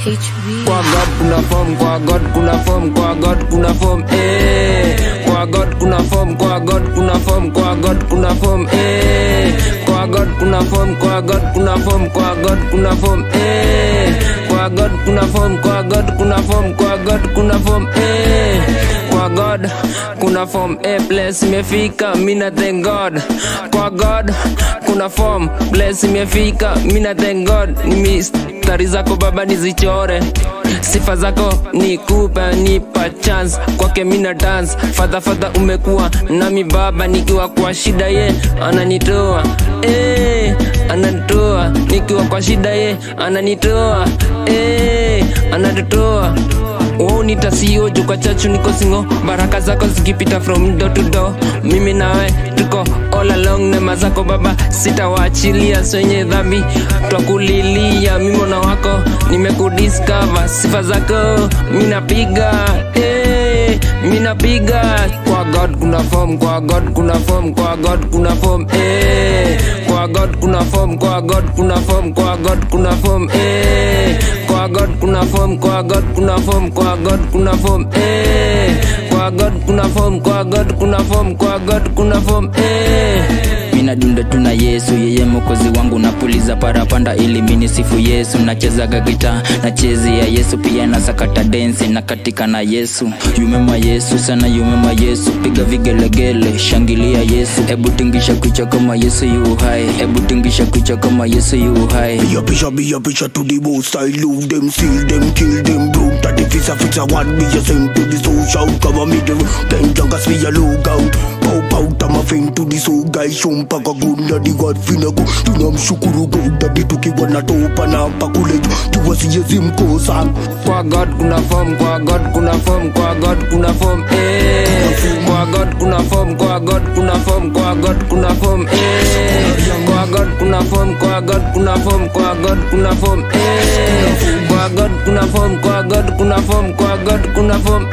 HB. Kwa God kuna form, kwa God kuna form, kwa God kuna form, Kwa God kuna form, kwa God kuna form, kwa God kuna form, Kwa God kuna form, kwa God kuna form, kwa God kuna form, Kwa God kuna form, kwa God kuna form, kwa God kuna form, Kwa God kuna form, bless imefika, mina thank God. Kwa God kuna form, bless imefika, mina thank God. Mistari zako baba nizichore, sifa zako nikupe, nipa chance. Kwake mina dance, father umekuwa nami baba, nikiwa kwa shida ye ananitoa, ananitoa. Nikiwa kwa shida ye ananitoa, ananitoa. Oh, nitasio juka chachu niko singo, baraka zako zikipita from door to door. Mimi nawe tuko all along, nema zako baba sitawaachilia. Swenye dhambi twakulilia, mimi na wako nimekudiscover. Sifa zako minapiga, minapiga. Kwa God kuna form, kwa God kuna form, kwa God kuna form, Kwa God kuna form, kwa God kuna form, kwa God kuna form, Kwa God kuna form, kwa God kuna form, kwa God kuna form, Kwa God kuna form, kwa God kuna form, kwa God kuna form, Mina dunda tuna Yesu, yeye mwokozi wangu. Napuliza parapanda ili mini sifu Yesu. Nacheza gita, nachezi ya Yesu. Pia nasakata dance na katika na Yesu. Yumema Yesu sana, yumema Yesu. Piga vigelegele, shangilia Yesu. Ebu tingisha kucha kama Yesu yu hai. Ebu tingisha kucha kama Yesu yu hai. Be a picture to the most. I love them, seal them, kill them, bro. That if it's a one, be a same to the social. Cover me the ten junkas be a low out. Pop out, I'm a fan to the soul guy. Paka gunda di God finago, tunamshukuru God that tukiwana topa na pakuletu tuwasiye zimkosa. Kwa God kuna form, kwa God kuna form, kwa God kuna form, Kwa God kuna form, kwa God kuna form, kwa God kuna form, Kwa God kuna form, kwa God kuna form, kwa God kuna form, Kwa God kuna form, kwa God kuna form, kwa God kuna form,